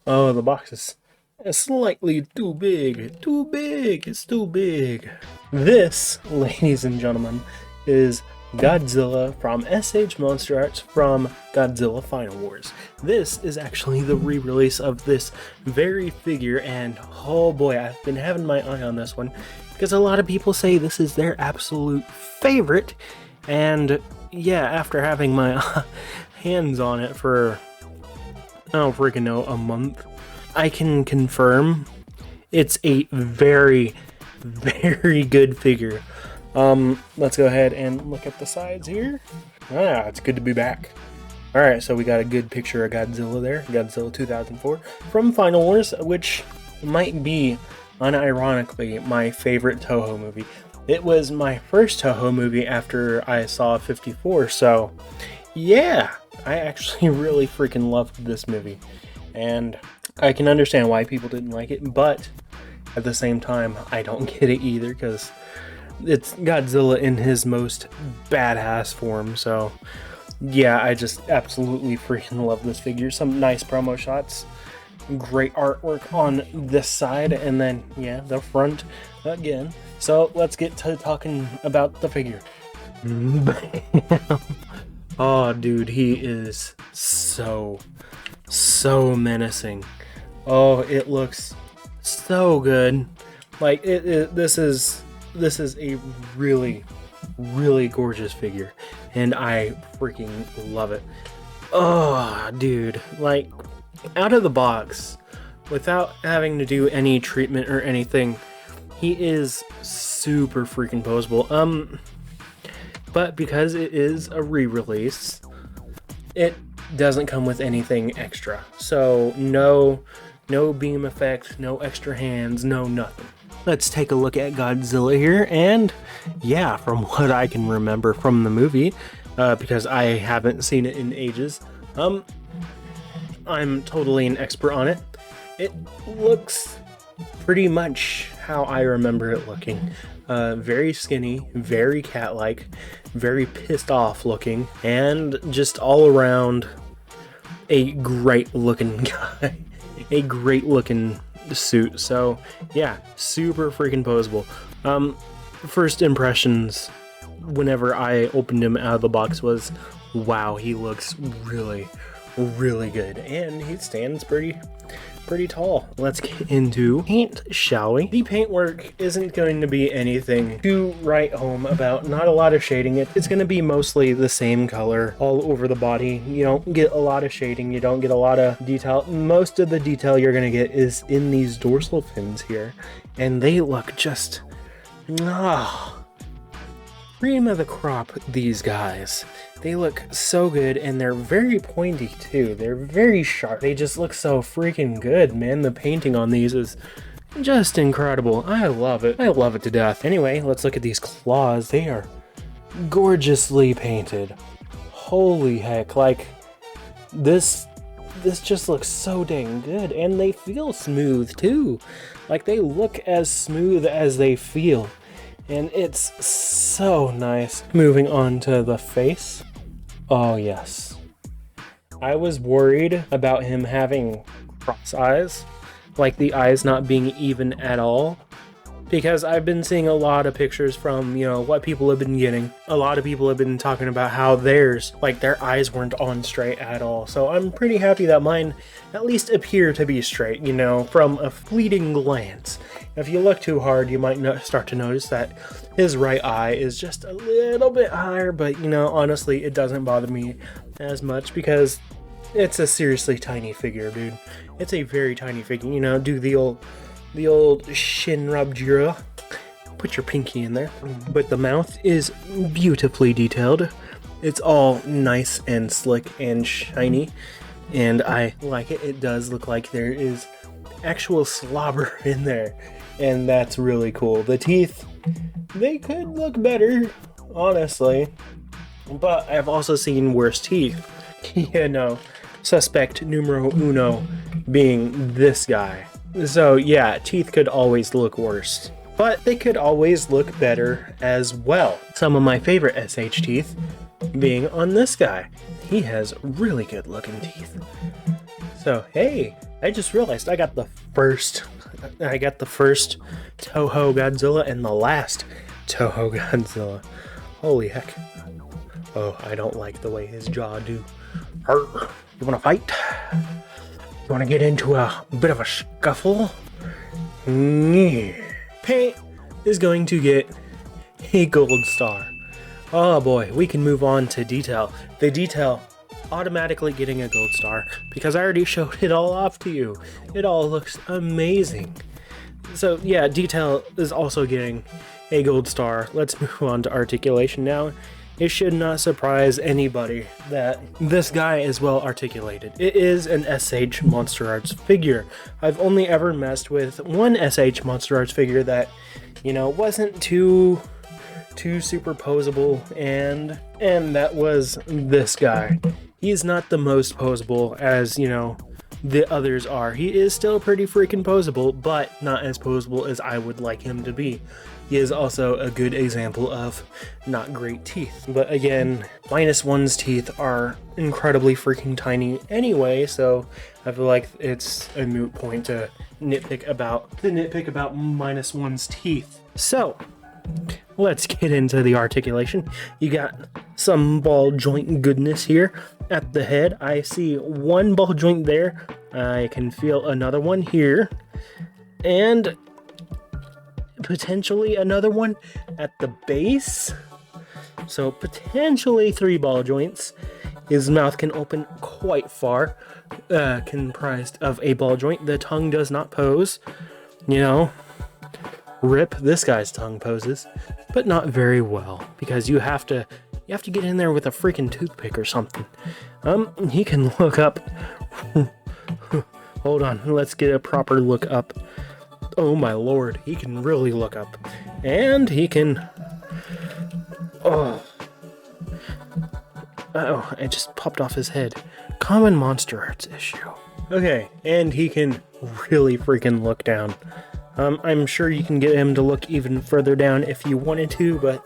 Oh, the box is slightly too big. Too big. It's too big. This, ladies and gentlemen, is Godzilla from SH MonsterArts from Godzilla Final Wars. This is actually the re-release of this very figure, and oh boy, I've been having my eye on this one because a lot of people say this is their absolute favorite, and yeah, after having my hands on it for, I don't freaking know, a month, I can confirm it's a very, very good figure. Let's go ahead and look at the sides here. Ah, it's good to be back. Alright, so we got a good picture of Godzilla there, Godzilla 2004, from Final Wars, which might be, unironically, my favorite Toho movie. It was my first Toho movie after I saw 54, so yeah, I actually really freaking loved this movie. And I can understand why people didn't like it, but at the same time, I don't get it either, because it's Godzilla in his most badass form. So yeah, I just absolutely freaking love this figure. Some nice promo shots, great artwork on this side, and then yeah, the front again. So let's get to talking about the figure. Oh dude, he is so menacing. Oh, it looks so good. Like this is a really gorgeous figure, and I freaking love it. Oh dude, like out of the box, without having to do any treatment or anything, he is super freaking posable. But because it is a re-release, it doesn't come with anything extra. So no beam effect, no extra hands, no nothing. Let's take a look at Godzilla here, and yeah, from what I can remember from the movie, because I haven't seen it in ages, I'm totally an expert on it. It looks pretty much how I remember it looking. Very skinny, very cat-like, very pissed off looking, and just all around a great looking guy. A great looking suit. So yeah, super freaking posable. First impressions whenever I opened him out of the box was, wow, he looks really good, and he stands pretty tall. Let's get into paint, shall we? The paintwork isn't going to be anything to write home about. Not a lot of shading. It's going to be mostly the same color all over the body. You don't get a lot of shading. You don't get a lot of detail. Most of the detail you're going to get is in these dorsal fins here, and they look just cream of the crop, these guys. They look so good, and they're very pointy too. They're very sharp. They just look so freaking good, man. The painting on these is just incredible. I love it. I love it to death. Anyway, let's look at these claws. They are gorgeously painted. Holy heck, like this just looks so dang good, and they feel smooth too. Like they look as smooth as they feel. And it's so nice. Moving on to the face. Oh yes. I was worried about him having cross eyes, like the eyes not being even at all, because I've been seeing a lot of pictures from, you know, what people have been getting. A lot of people have been talking about how theirs, like their eyes weren't on straight at all. So I'm pretty happy that mine at least appear to be straight, you know, from a fleeting glance. If you look too hard, you might start to notice that his right eye is just a little bit higher, but you know, honestly, it doesn't bother me as much because it's a seriously tiny figure, dude. It's a very tiny figure, you know, do the old shin rub jira. Put your pinky in there. But the mouth is beautifully detailed. It's all nice and slick and shiny, and I like it. It does look like there is actual slobber in there, and that's really cool. The teeth, they could look better, honestly, but I've also seen worse teeth. You know, suspect numero uno being this guy. So yeah, teeth could always look worse, but they could always look better as well. Some of my favorite SH teeth being on this guy. He has really good looking teeth. So, hey, I just realized I got the first Toho Godzilla and the last Toho Godzilla. Holy heck. Oh, I don't like the way his jaw do. Arr, you wanna fight? You wanna get into a bit of a scuffle? Paint is going to get a gold star. Oh boy, we can move on to detail. The detail automatically getting a gold star because I already showed it all off to you. It all looks amazing. So yeah, detail is also getting a gold star. Let's move on to articulation now. It should not surprise anybody that this guy is well articulated. It is an SH MonsterArts figure. I've only ever messed with one SH MonsterArts figure that, you know, wasn't too superposable, and that was this guy. He's not the most posable as, you know, the others are. He is still pretty freaking posable, but not as posable as I would like him to be. He is also a good example of not great teeth. But again, -1's teeth are incredibly freaking tiny anyway, so I feel like it's a moot point to nitpick about -1's teeth. So, let's get into the articulation. You got some ball joint goodness here at the head. I see one ball joint there. I can feel another one here. And potentially another one at the base. So potentially 3 ball joints. His mouth can open quite far, comprised of a ball joint. The tongue does not pose. You know, rip, this guy's tongue poses, but not very well because you have to get in there with a freaking toothpick or something. He can look up. Hold on, let's get a proper look up. Oh my lord, he can really look up. And he can... Oh, I just popped off his head. Common MonsterArts issue. Okay, and he can really freaking look down. I'm sure you can get him to look even further down if you wanted to, but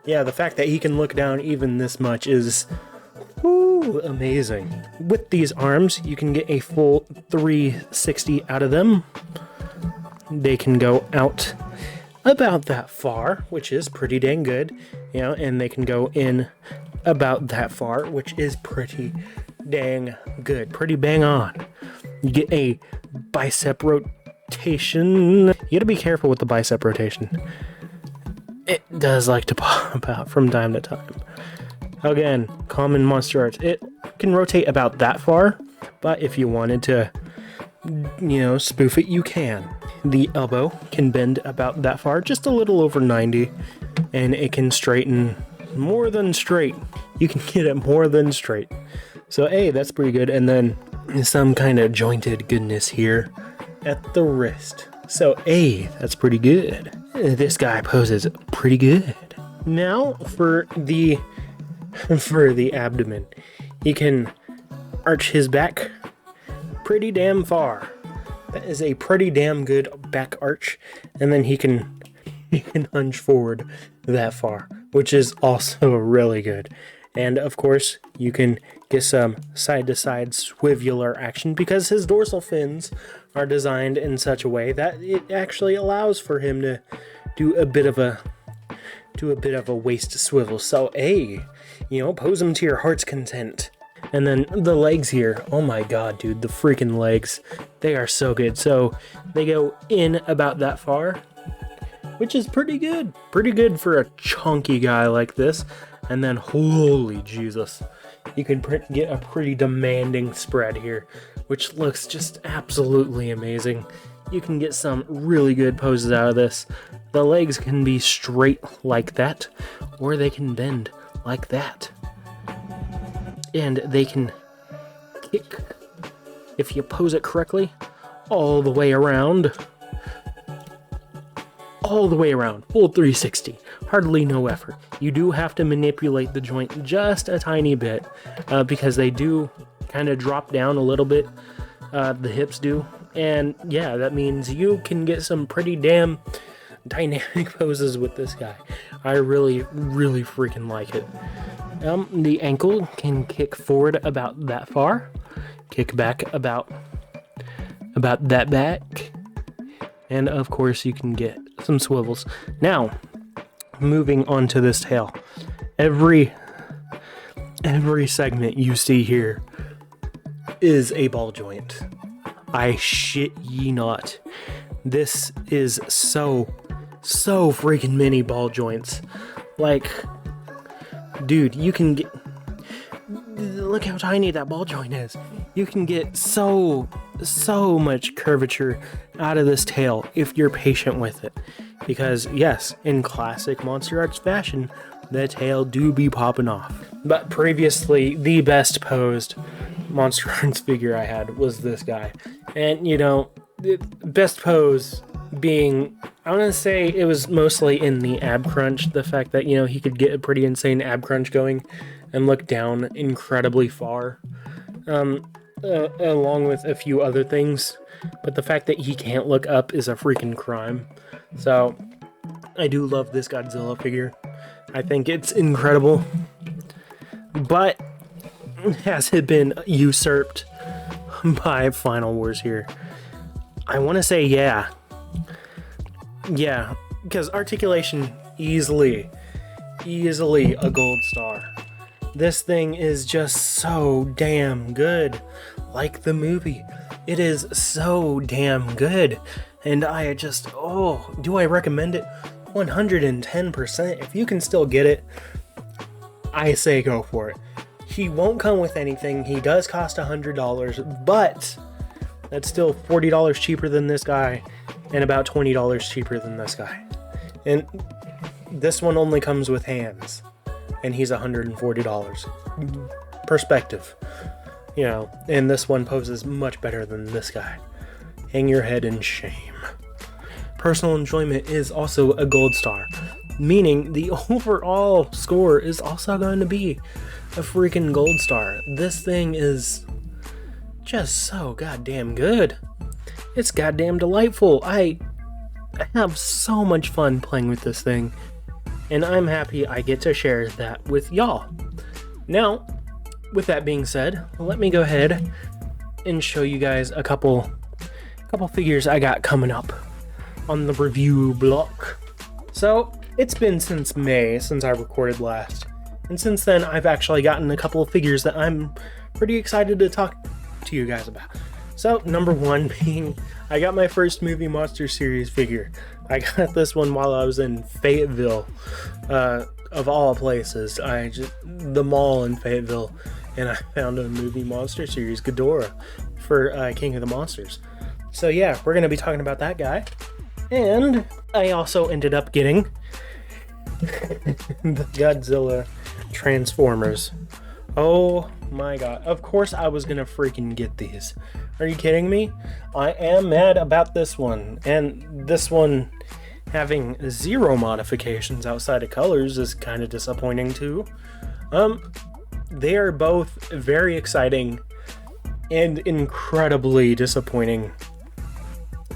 yeah, the fact that he can look down even this much is amazing. With these arms, you can get a full 360 out of them. They can go out about that far, which is pretty dang good, you know, and they can go in about that far, which is pretty dang good, pretty bang on. You get a bicep rotation. You gotta be careful with the bicep rotation. It does like to pop out from time to time. Again, common MonsterArts. It can rotate about that far, but if you wanted to, you know, spoof it, you can. The elbow can bend about that far, just a little over 90, and it can straighten more than straight. You can get it more than straight. So, hey, that's pretty good. And then some kind of jointed goodness here at the wrist. So, hey, that's pretty good. This guy poses pretty good. Now for the abdomen. He can arch his back pretty damn far. That is a pretty damn good back arch, and then he can hunch forward that far, which is also really good. And of course, you can get some side-to-side swiveler action because his dorsal fins are designed in such a way that it actually allows for him to do a bit of a waist swivel. So, hey, you know, pose him to your heart's content. And then the legs here, oh my god, dude, the freaking legs, they are so good. So they go in about that far, which is pretty good for a chunky guy like this. And then, holy Jesus, you can get a pretty demanding spread here, which looks just absolutely amazing. You can get some really good poses out of this. The legs can be straight like that, or they can bend like that. And they can kick, if you pose it correctly, all the way around, full 360, hardly no effort. You do have to manipulate the joint just a tiny bit, because they do kind of drop down a little bit, the hips do, and yeah, that means you can get some pretty damn dynamic poses with this guy. I really freaking like it. The ankle can kick forward about that far, kickback about that back. And of course you can get some swivels. Now, moving on to this tail. Every segment you see here is a ball joint. I shit ye not. This is so freaking many ball joints. Like, dude, you can get, look how tiny that ball joint is. You can get so much curvature out of this tail if you're patient with it. Because yes, in classic MonsterArts fashion, the tail do be popping off. But previously, the best posed MonsterArts figure I had was this guy. And you know, the best pose being, I want to say it was mostly in the ab crunch. The fact that, you know, he could get a pretty insane ab crunch going and look down incredibly far. Along with a few other things. But the fact that he can't look up is a freaking crime. So, I do love this Godzilla figure. I think it's incredible. But, has it been usurped by Final Wars here? I want to say yeah. Yeah, because Articulation, easily a gold star. This thing is just so damn good. Like the movie. It is so damn good. And I just, do I recommend it? 110%. If you can still get it, I say go for it. He won't come with anything. He does cost $100, but that's still $40 cheaper than this guy and about $20 cheaper than this guy. And this one only comes with hands, and he's $140. Perspective. You know, and this one poses much better than this guy. Hang your head in shame. Personal enjoyment is also a gold star, meaning the overall score is also going to be a freaking gold star. This thing is just so goddamn good. It's goddamn delightful. I have so much fun playing with this thing, and I'm happy I get to share that with y'all. Now, with that being said, let me go ahead and show you guys a couple figures I got coming up on the review block. So, it's been since May since I recorded last, and since then I've actually gotten a couple of figures that I'm pretty excited to talk to you guys about. So, number one being, I got my first Movie Monster Series figure. I got this one while I was in Fayetteville, of all places. The mall in Fayetteville, and I found a Movie Monster Series Ghidorah for King of the Monsters. So yeah, we're going to be talking about that guy. And I also ended up getting the Godzilla Transformers. Oh my god. Of course I was going to freaking get these. Are you kidding me? I am mad about this one. And this one having 0 modifications outside of colors is kind of disappointing too. They are both very exciting and incredibly disappointing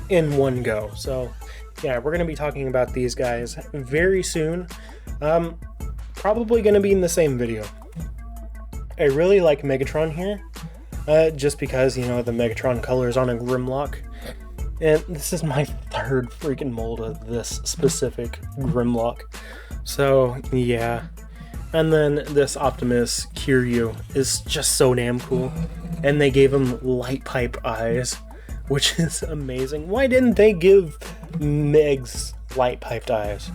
in one go. So yeah, we're going to be talking about these guys very soon. Probably going to be in the same video. I really like Megatron here, just because, you know, the Megatron color is on a Grimlock. And this is my 3rd freaking mold of this specific Grimlock. So yeah. And then this Optimus Kiryu is just so damn cool. And they gave him light pipe eyes, which is amazing. Why didn't they give Meg's light piped eyes?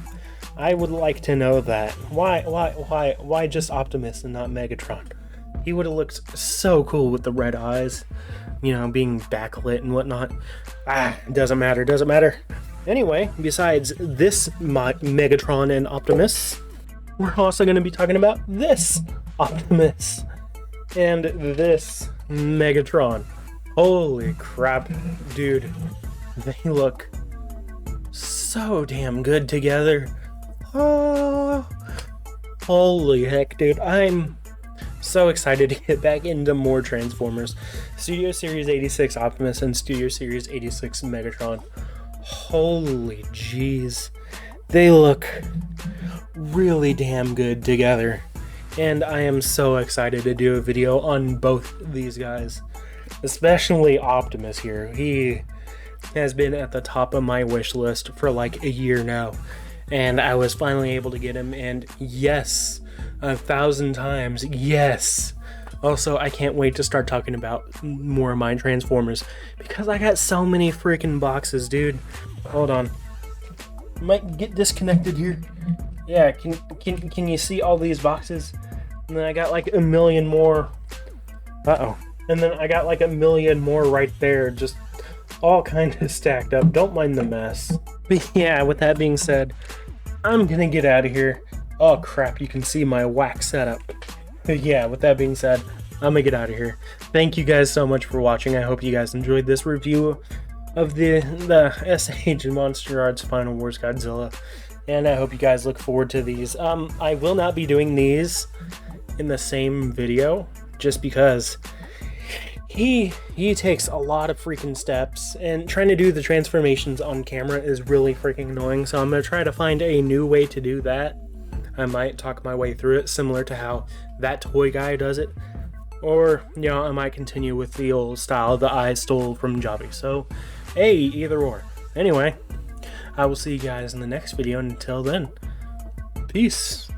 I would like to know that. Why just Optimus and not Megatron? He would have looked so cool with the red eyes, you know, being backlit and whatnot. Doesn't matter. Anyway, besides this Megatron and Optimus, we're also going to be talking about this Optimus and this Megatron. Holy crap, dude. They look so damn good together. Oh, holy heck, dude. I'm so excited to get back into more Transformers. Studio Series 86 Optimus and Studio Series 86 Megatron. Holy jeez. They look really damn good together. And I am so excited to do a video on both these guys. especially Optimus here. He has been at the top of my wish list for like a year now, and I was finally able to get him, and yes, 1,000 times yes. Also, I can't wait to start talking about more of my Transformers, because I got so many freaking boxes, dude. Hold on. Might get disconnected here. Yeah, can you see all these boxes? And then I got like a million more. Uh-oh. And then I got like a million more right there, just all kind of stacked up. Don't mind the mess. But yeah, with that being said, I'm gonna get out of here. Oh crap, you can see my whack setup. But yeah, with that being said, I'm gonna get out of here. Thank you guys so much for watching. I hope you guys enjoyed this review of the SH MonsterArts Final Wars Godzilla, and I hope you guys look forward to these. I will not be doing these in the same video, just because he takes a lot of freaking steps, and trying to do the transformations on camera is really freaking annoying, so I'm gonna try to find a new way to do that. I might talk my way through it, similar to how that toy guy does it. Or, you know, I might continue with the old style that I stole from Javi. So, hey, either or. Anyway, I will see you guys in the next video, and until then, peace.